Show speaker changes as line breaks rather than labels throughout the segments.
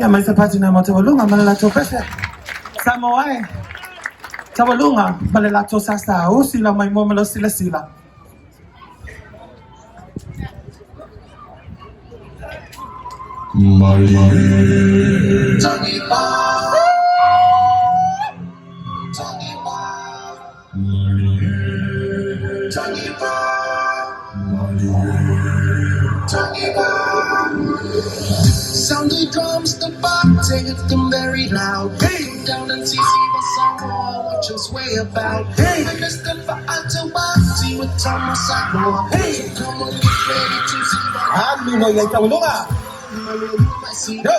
Ya may sapat na mo Taualuga malalato pese. Samoa Taualuga malalato sasa sila may mo malo sila.
Sound the drums, the bar, take it them very loud. Hey, down and see the Samoa, watch us way about. Hey, and it's the Polataivao with Samoa. Hey, come on, get ready to see the
Ano yung Taualuga? Yo.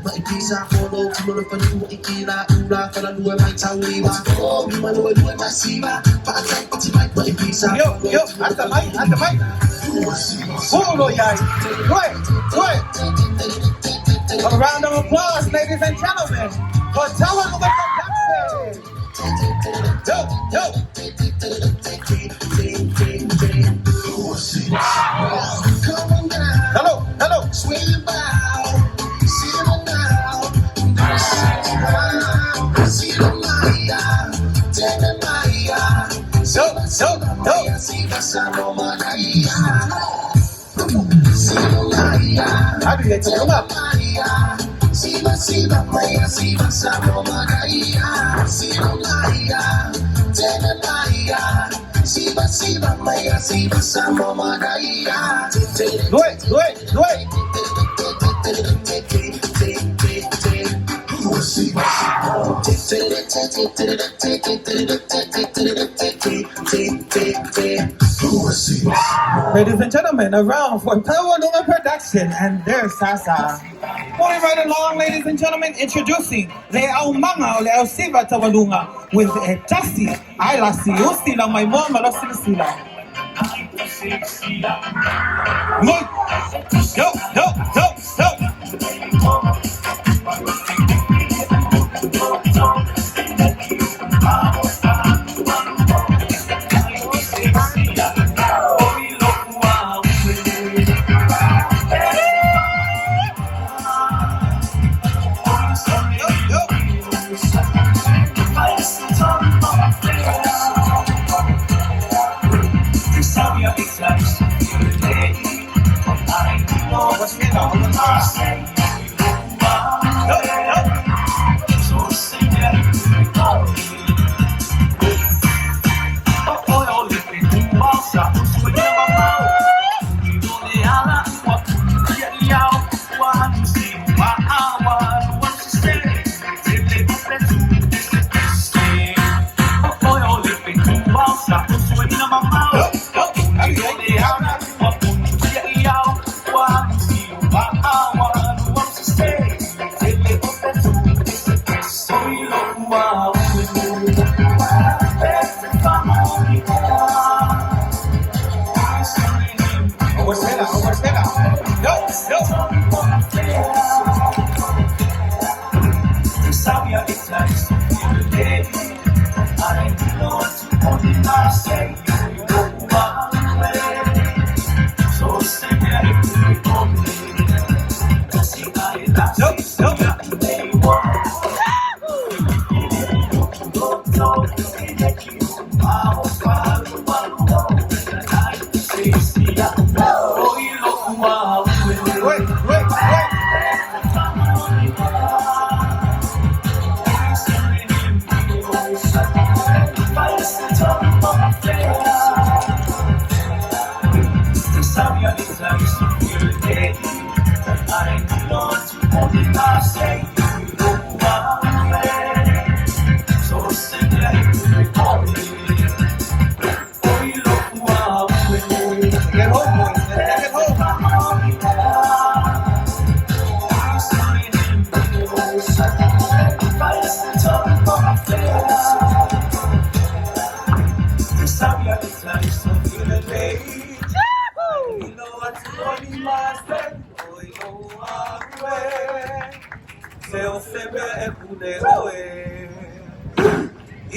Mai pisa follow tulo pa ni ikila ula kana luwe mai tawiba oh mi maluwe mai siba pa pati mai pisa
Yo, hasta mai. Puro yay. Right. A round of applause, ladies and gentlemen, for Taualuga Production. Yo.
Come on down.
Hello.
Swing your bow. See it now. See it Maya. Tell me Maya.
Yo.
See the Samoa Maya. See the Maya.
How do you Taualuga?
Siba Maya. See the Samoa Maya. See the Maya. Tell me Maya. Siba Maya. See the Samoa Maya.
Do it. Ladies and gentlemen, a round for Taualuga Production and their Sasa. Moving right along, ladies and gentlemen, introducing Le'au Manga o Le'au Siva Taualuga with Tasi. Ay la siusi lang may mo malo sila. Yo.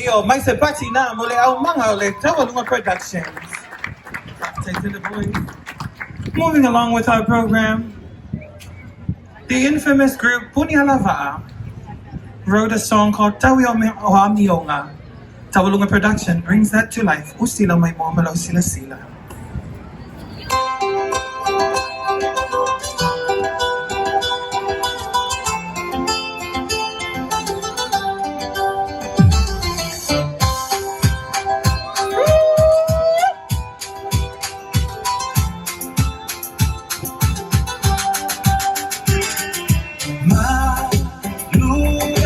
Yo, may sepati na muli ang mga ulit Taualuga Productions. Take to the voice. Moving along with our program, The infamous group Polataivao wrote a song called Taualuga. Taualuga Production brings that to life. Usila may momalo sila sila.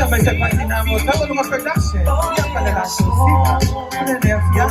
May segment na mo Taualuga Production. Yan pala lang sila. Philadelphia.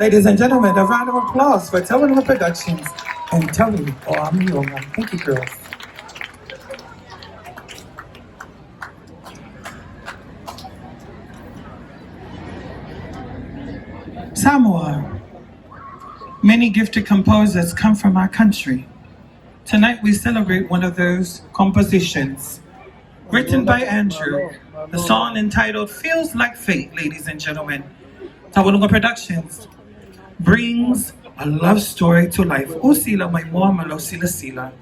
Ladies and gentlemen, a round of applause for Taualuga Productions and Taualuga. Thank you, girls. Samoa. Many gifted composers come from our country. Tonight we celebrate one of those compositions. Written by Andrew, the song entitled Feels Like Fate, ladies and gentlemen. Taualuga Productions brings a love story to life. Usila may momalo sila sila.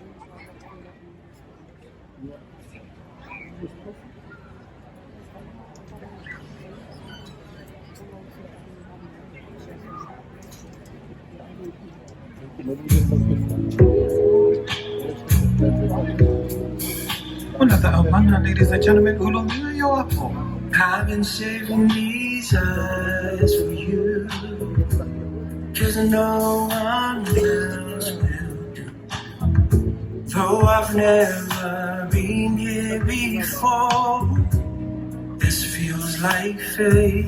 Ladies and gentlemen, ulong niyo ako.
I've been saving these eyes for you, 'cause I know one will do. Though I've never been here before, This feels like fate.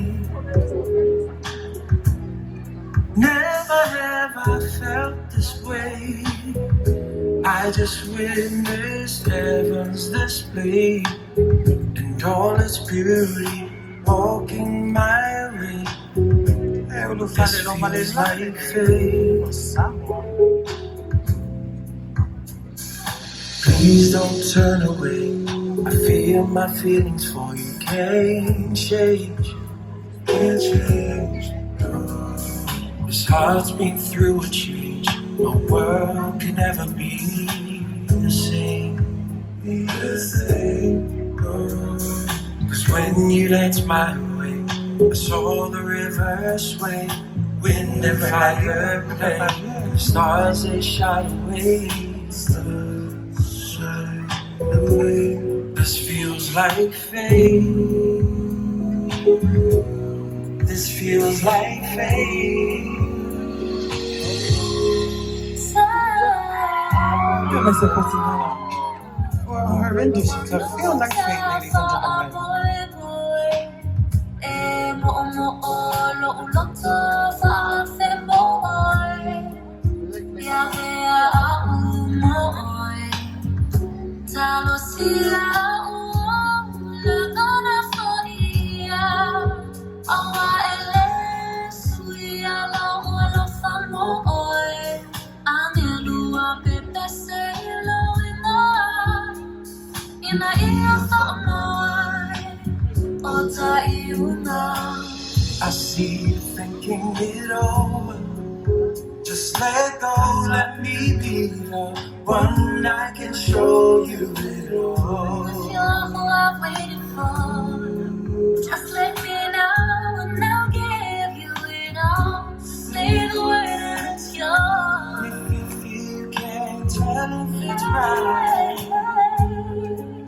Never have I felt this way. I just witnessed heaven's display and all its beauty walking my way. This feels like fate. Please don't turn away. I feel my feelings for you can't change. Can't change. This heart's been through a change. My world can never be the same. Be the same. Cause when you led my way, I saw the river sway. Wind and fire play. The stars they shine away. Stars shine away. This feels like fate. This feels like fate.
What am I supposed to know? Well, her renditions feel like fate, ladies and gentlemen.
I see you thinking it over. Just let go, let me be the one I can show you it all.
If you're who I've waited for, just let me know and I'll give you it all. Say the word and it's yours.
If you feel you can't tell if it's right,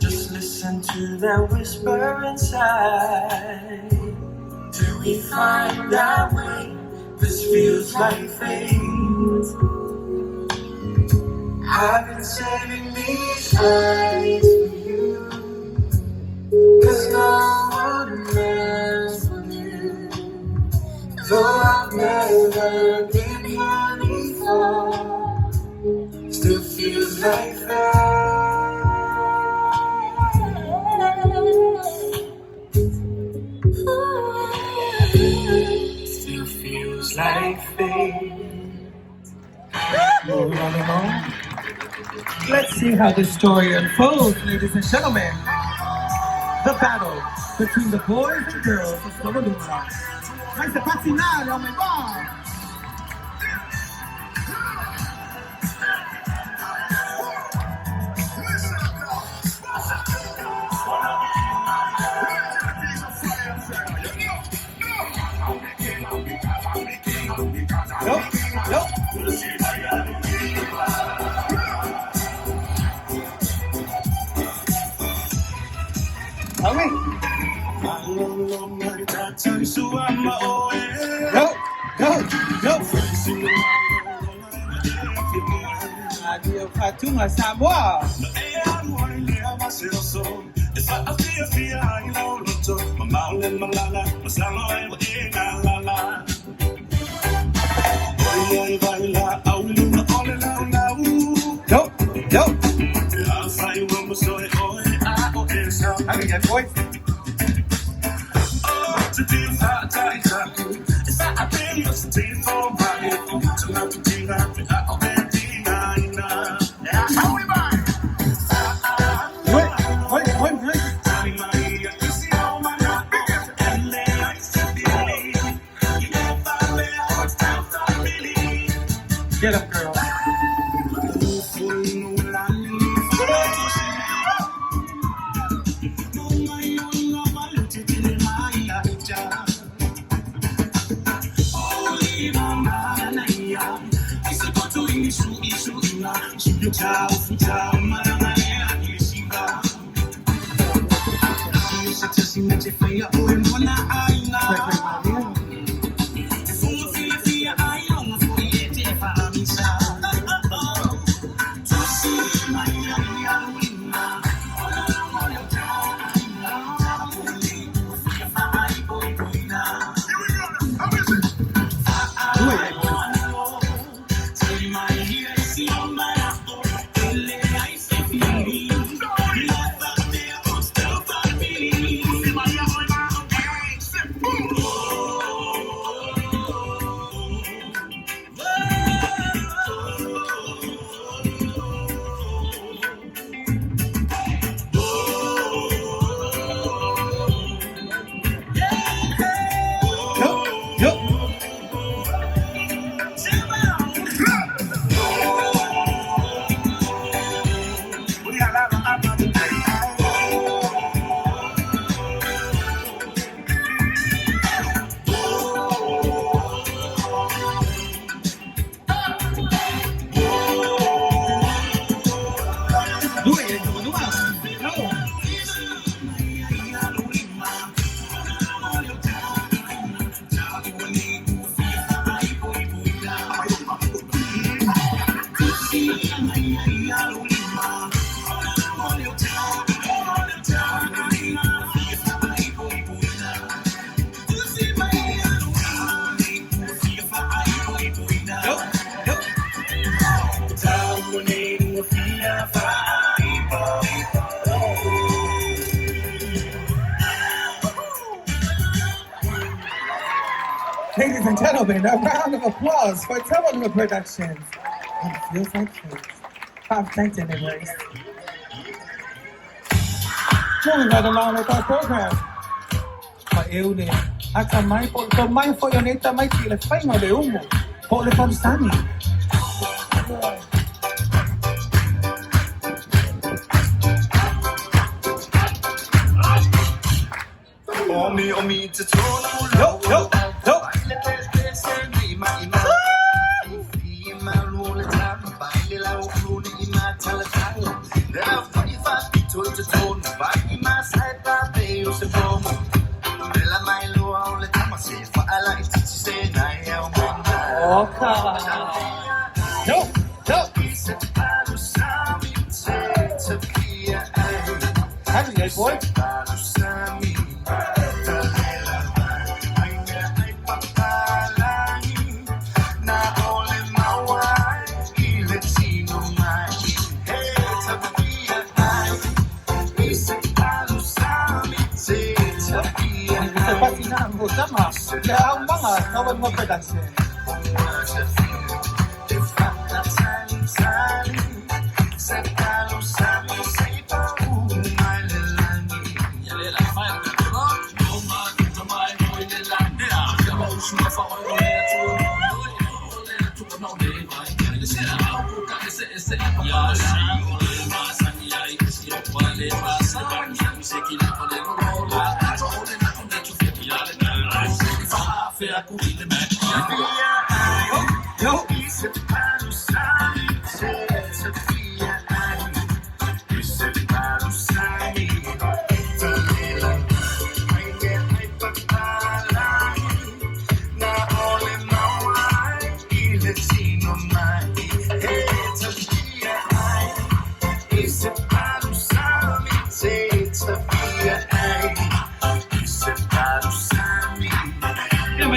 just listen to that whisper inside. Till we find our way, this feels like fate. I've been saving these nights for you, cause no one else will do. Though I've never been here before, still feels like fate. Still feels like fate.
Moving on along. Let's see how this story unfolds, ladies and gentlemen. The battle between the boys and girls of Taualuga. Nice to patinare, oh my God! Nope, nope. Okay. Go, go, go. Adio Fatuma Samoa. Nope, nope. I mean, that voice. Get up, girl. Ladies and gentlemen, a round of applause for Taualuga Productions. It feels like this. Thanks, anyways. Moving right along with our program. Paeuli. At sa may po yung neta may tila fay nga leungo. Polataivao Sami.
Omi to Taualuga.
Yo. Hey, boy. Sama, kaya ang mga Taualuga Production.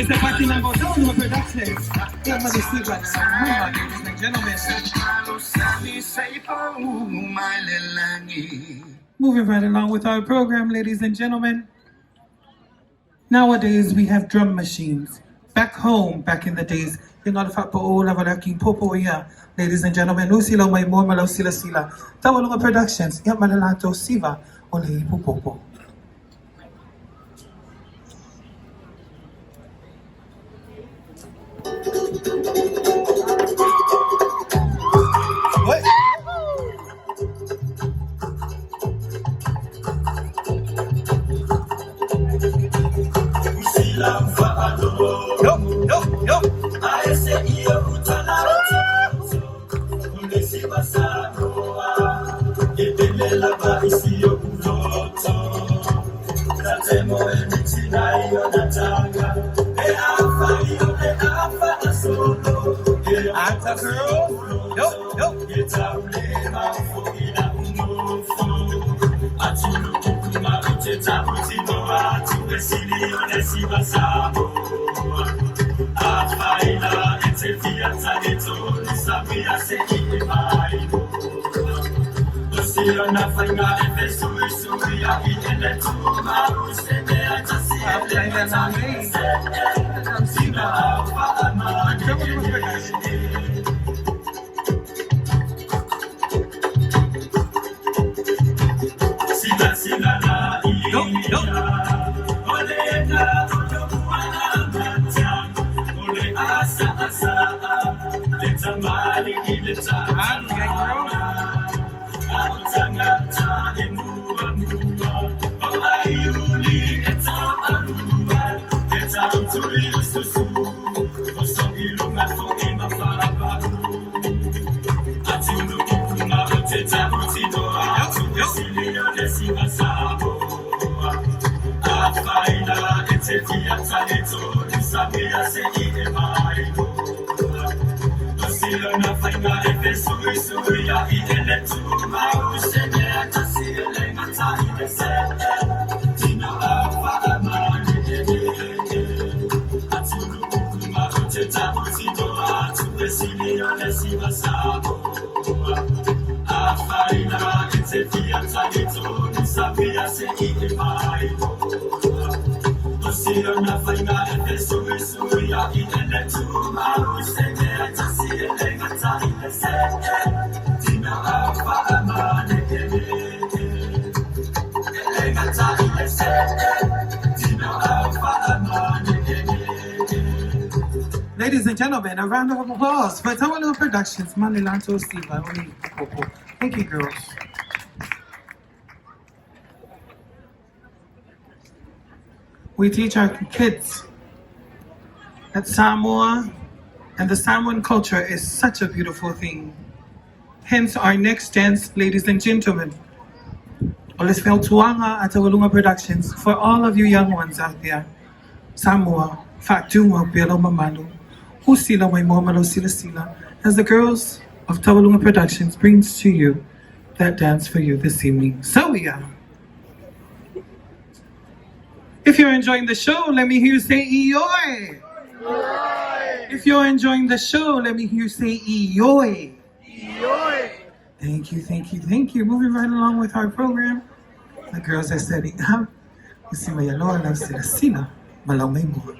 Sa pati ng Taualuga Productions, kaya madisigan sa mga ladies and gentlemen. Moving right along with our program, ladies and gentlemen. Nowadays, we have drum machines. Back home, back in the days, yung alfa po o lavalaking popo iya. Ladies and gentlemen, no sila may more malaw sila. Taualuga Productions, iya malalato siva o lehi popo. What? Yo. Ata girl. Yo. Ladies and gentlemen, a round of applause for Taualuga Productions, Manilanto Siva. Thank you, girls. We teach our kids that Samoa and the Samoan culture is such a beautiful thing. Hence our next dance, ladies and gentlemen. Oles Tuanga at Taualuga Productions. For all of you young ones out there, Samoa, Fatungo, Belo Mamalu, Husila Waimomalo Sila Sila, as the girls of Taualuga Productions brings to you that dance for you this evening. So yeah. If you're enjoying the show, let me hear you say Ioy. If you're enjoying the show, let me hear you say Ioy. Thank you, thank you, thank you. Moving right along with our program. The girls are setting up. You see my yellow and Sila Sila, Malamay mo.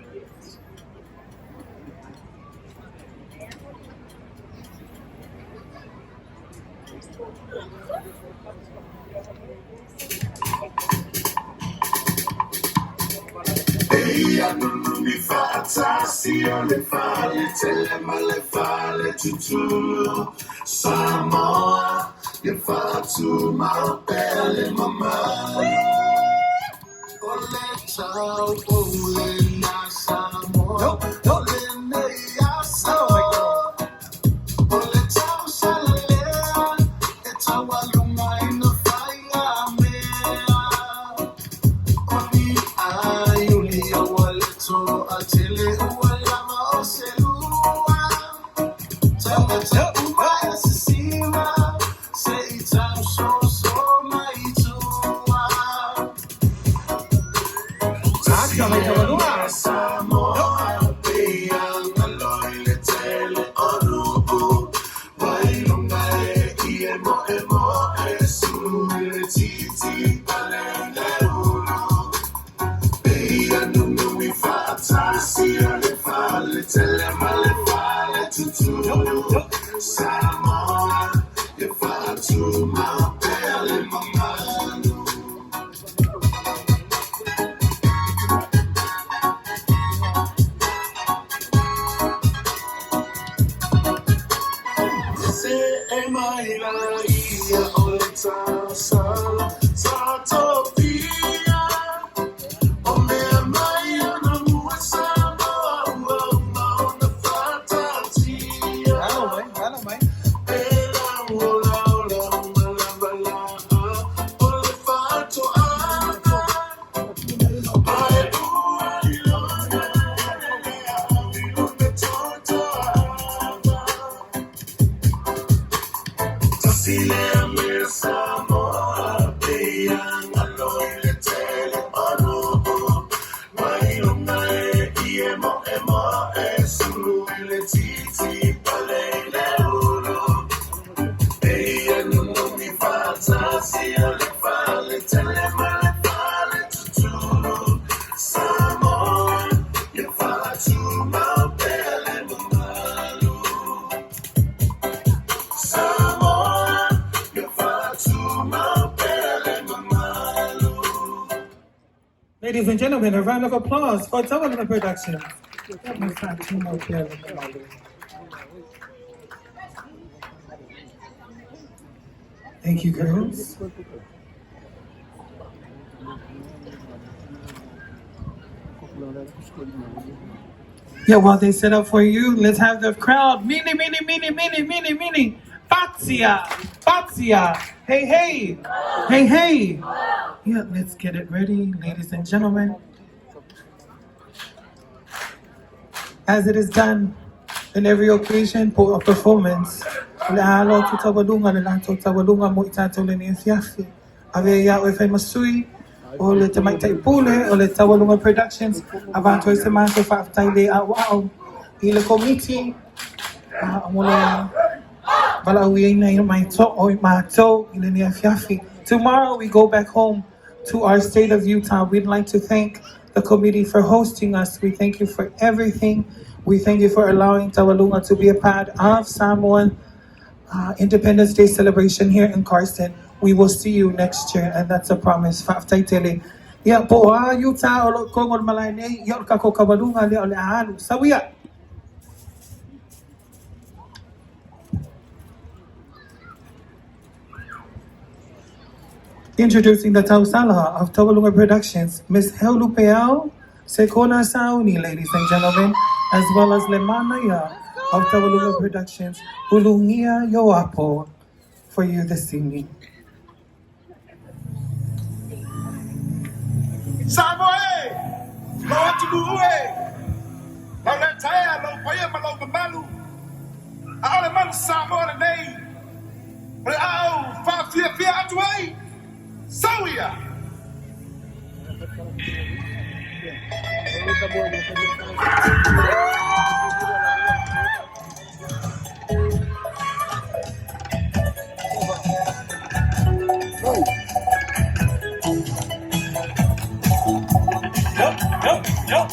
Tasi le fale, telema le fale tutu. Samoa, ye fatu ma pele mama. Ole chao, ole na Samoa, ole ne ya Samoa. Ole chao shalea, e Taualuga ina faya mea. Oni ayuli ya waleto atele uwalama oselua. Tawata umaya sisima, se itam so maitua. Samoa, peyang aloy le tele onubu. Wailungae iemo emo esu le titi palele ulu. Peyang numi Tasi le fale, telema le fale tutu. Samoa, ye fatu ma pele mamalu.
Ladies and gentlemen, a round of applause for Taualuga Productions. Thank you, girls. Yeah, while they set up for you, let's have the crowd. Mini. Fatsia. Hey. Yeah, let's get it ready, ladies and gentlemen. as it is done in every occasion for a performance. Lealo tu Taualuga le lato Taualuga mo itato le ni fiafi. Ave ya o fe masui o le tamaitai pule o le Taualuga Productions avanto se manto fa taile au ile committee amole balawi na mai to o mato ile ni fiafi. Tomorrow we go back home to our state of Utah. We'd like to thank the committee for hosting us. We thank you for everything. We thank you for allowing Taualuga to be a part of Samoan Independence Day celebration here in Carson. We will see you next year, and that's a promise. Fa-aftaitele. Ya poa Utah o kongol malaine ya kako Taualuga le ole alu sawiya. Introducing the Tausala of Taualuga Productions, Miss Heulupeao Sekona Sauni, ladies and gentlemen, as well as Lemanaya of Taualuga Productions, Hulungia Yoapo, for you this evening.
Samoa, lo tubuwe, lo letaya, lo paya, lo mamalu, ale man Samoa nei, but au fa fia atway, sawiya. Yup.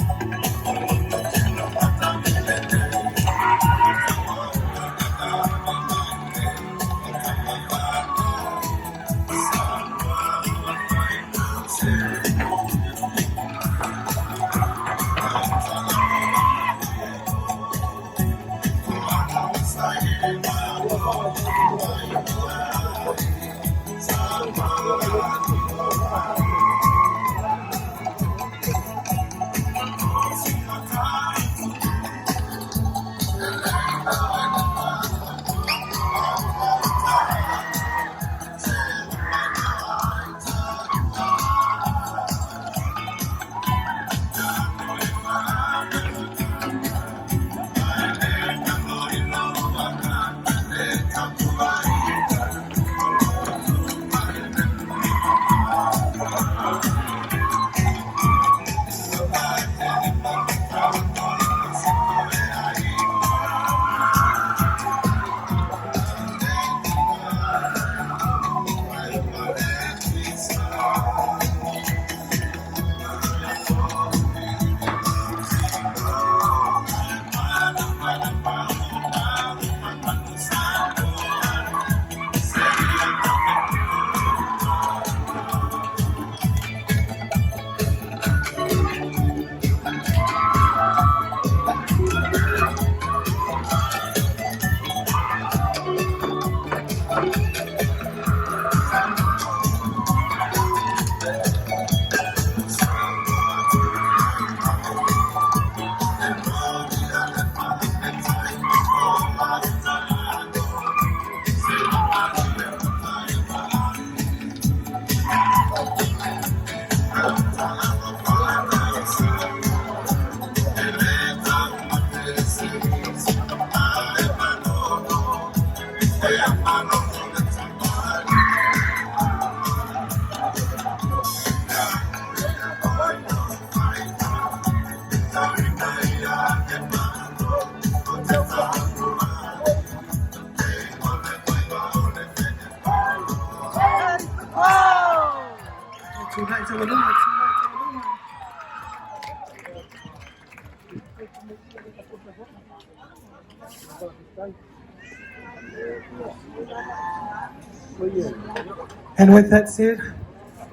And with that said,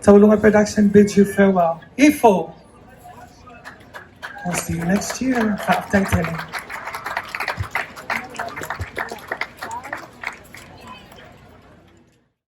Taualuga Production bids you farewell. Ifo! We'll see you next year. Fa-aftaitele.